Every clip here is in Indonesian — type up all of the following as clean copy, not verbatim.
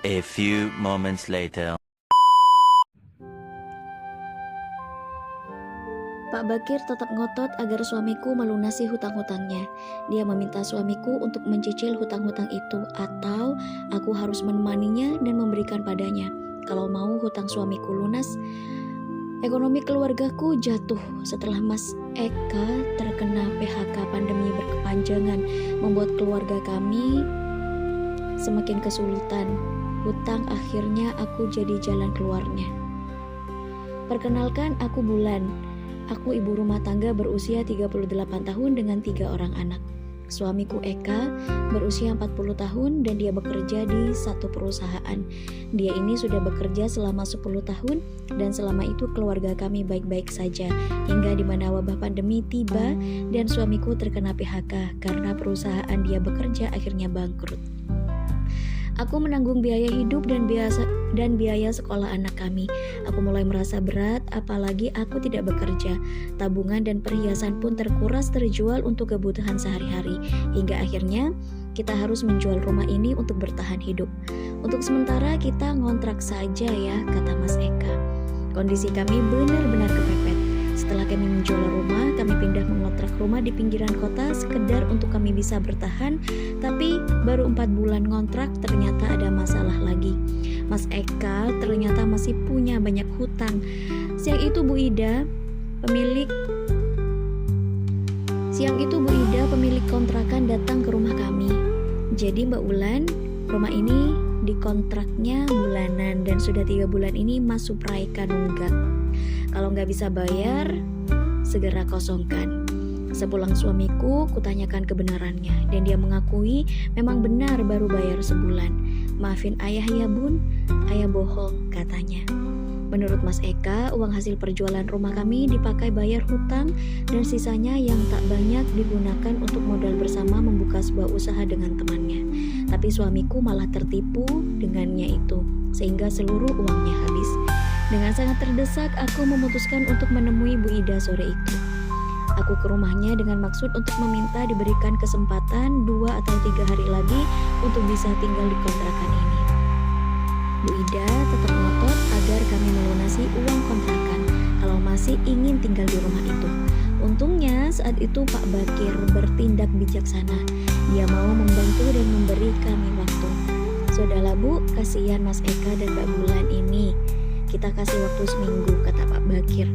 A few moments later. Pak Bakir tetap ngotot agar suamiku melunasi hutang-hutangnya. Dia meminta suamiku untuk mencicil hutang-hutang itu atau aku harus menemaninya dan memberikan padanya. Kalau mau hutang suamiku lunas, ekonomi keluargaku jatuh setelah Mas Eka terkena PHK pandemi berkepanjangan, membuat keluarga kami semakin kesulitan. Hutang akhirnya aku jadi jalan keluarnya. Perkenalkan, aku Bulan. Aku ibu rumah tangga berusia 38 tahun dengan 3 orang anak. Suamiku Eka berusia 40 tahun dan dia bekerja di satu perusahaan. Dia ini sudah bekerja selama 10 tahun dan selama itu keluarga kami baik-baik saja. Hingga di mana wabah pandemi tiba dan suamiku terkena PHK karena perusahaan dia bekerja akhirnya bangkrut. Aku menanggung biaya hidup dan biaya sekolah anak kami. Aku mulai merasa berat, apalagi aku tidak bekerja. Tabungan dan perhiasan pun terkuras terjual untuk kebutuhan sehari-hari. Hingga akhirnya kita harus menjual rumah ini untuk bertahan hidup. Untuk sementara kita ngontrak saja ya, kata Mas Eka. Kondisi kami benar-benar kepepet. Setelah kami menjual rumah, kami pindah mengontrak rumah di pinggiran kota sekedar untuk kami bisa bertahan. Tapi baru 4 bulan ngontrak ternyata ada masalah lagi. Mas Eka ternyata masih punya banyak hutang. Siang itu Bu Ida, pemilik kontrakan datang ke rumah kami. Jadi Mbak Ulan, rumah ini dikontraknya bulanan dan sudah 3 bulan ini Mas Supraika nunggak. Kalau nggak bisa bayar, segera kosongkan. Sepulang suamiku, kutanyakan kebenarannya dan dia mengakui memang benar baru bayar sebulan. Maafin ayah ya bun, ayah bohong, katanya. Menurut Mas Eka, uang hasil perjualan rumah kami dipakai bayar hutang dan sisanya yang tak banyak digunakan untuk modal bersama membuka sebuah usaha dengan temannya. Tapi suamiku malah tertipu dengannya itu, sehingga seluruh uangnya habis. Dengan sangat terdesak, aku memutuskan untuk menemui Bu Ida sore itu. Aku ke rumahnya dengan maksud untuk meminta diberikan kesempatan 2 atau 3 hari lagi untuk bisa tinggal di kontrakan ini. Bu Ida tetap ngotot agar kami melunasi uang kontrakan kalau masih ingin tinggal di rumah itu. Untungnya saat itu Pak Bakir bertindak bijaksana. Dia mau membantu dan memberi kami waktu. Sudahlah Bu, kasihan Mas Eka dan Mbak Bulan ini. Kita kasih waktu seminggu, kata Pak Bakir.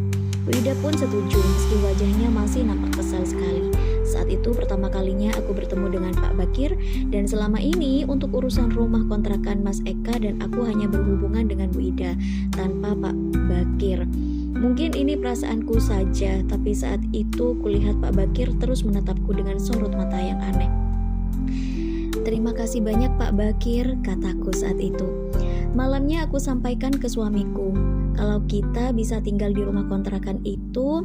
Bu Ida pun setuju meski wajahnya masih nampak kesal sekali. Saat itu pertama kalinya aku bertemu dengan Pak Bakir dan selama ini untuk urusan rumah kontrakan Mas Eka dan aku hanya berhubungan dengan Bu Ida tanpa Pak Bakir. Mungkin ini perasaanku saja, tapi saat itu kulihat Pak Bakir terus menatapku dengan sorot mata yang aneh. Terima kasih banyak Pak Bakir, kataku saat itu. Malamnya aku sampaikan ke suamiku, kalau kita bisa tinggal di rumah kontrakan itu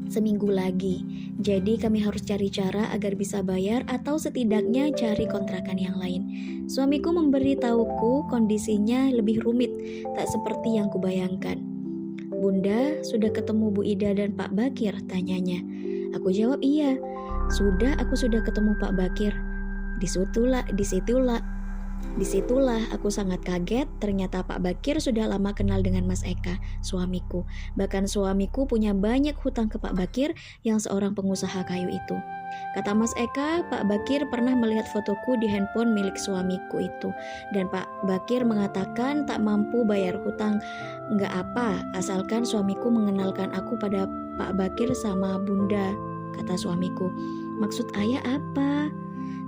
seminggu lagi. Jadi kami harus cari cara agar bisa bayar atau setidaknya cari kontrakan yang lain. Suamiku memberitahuku kondisinya lebih rumit, tak seperti yang kubayangkan. Bunda, sudah ketemu Bu Ida dan Pak Bakir? Tanyanya. Aku jawab iya. Aku sudah ketemu Pak Bakir. Disitulah aku sangat kaget, ternyata Pak Bakir sudah lama kenal dengan Mas Eka, suamiku. Bahkan suamiku punya banyak hutang ke Pak Bakir yang seorang pengusaha kayu itu. Kata Mas Eka, Pak Bakir pernah melihat fotoku di handphone milik suamiku itu. Dan Pak Bakir mengatakan tak mampu bayar hutang. Nggak apa, asalkan suamiku mengenalkan aku pada Pak Bakir sama Bunda, kata suamiku. Maksud ayah apa?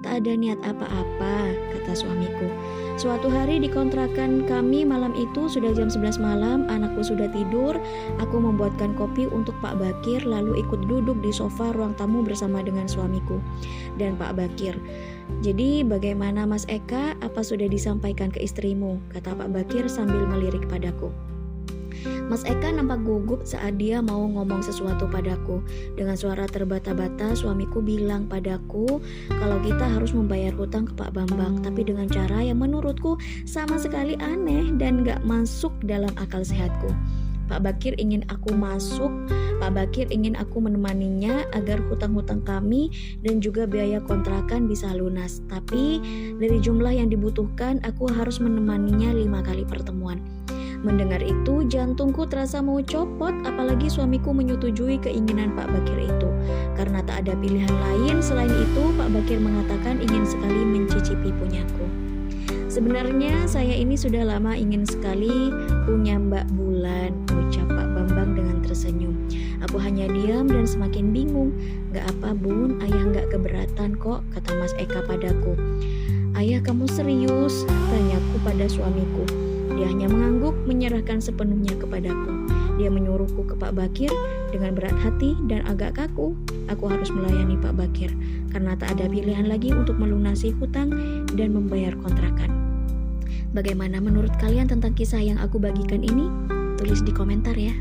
Tak ada niat apa-apa, kata suamiku. Suatu hari di kontrakan kami malam itu sudah jam 11 malam, anakku sudah tidur. Aku membuatkan kopi untuk Pak Bakir lalu ikut duduk di sofa ruang tamu bersama dengan suamiku dan Pak Bakir. Jadi bagaimana Mas Eka, apa sudah disampaikan ke istrimu? Kata Pak Bakir sambil melirik padaku. Mas Eka nampak gugup saat dia mau ngomong sesuatu padaku. Dengan suara terbata-bata suamiku bilang padaku kalau kita harus membayar hutang ke Pak Bambang, tapi dengan cara yang menurutku sama sekali aneh dan gak masuk dalam akal sehatku. Pak Bakir ingin aku masuk, Pak Pak Bakir ingin aku menemaninya agar hutang-hutang kami dan juga biaya kontrakan bisa lunas. Tapi dari jumlah yang dibutuhkan, aku harus menemaninya 5 kali pertemuan. Mendengar itu, jantungku terasa mau copot, apalagi suamiku menyetujui keinginan Pak Bakir itu. Karena tak ada pilihan lain selain itu, Pak Bakir mengatakan ingin sekali mencicipi punyaku. Sebenarnya saya ini sudah lama ingin sekali punya Mbak Bulan, ucap Pak Bambang dengan tersenyum. Aku hanya diam dan semakin bingung. Gak apa Bun, ayah gak keberatan kok, kata Mas Eka padaku. Ayah kamu serius? Tanyaku pada suamiku. Dia hanya mengangguk, menyerahkan sepenuhnya kepadaku. Dia menyuruhku ke Pak Bakir dengan berat hati dan agak kaku. Aku harus melayani Pak Bakir karena tak ada pilihan lagi untuk melunasi hutang dan membayar kontrakan. Bagaimana menurut kalian tentang kisah yang aku bagikan ini? Tulis di komentar ya.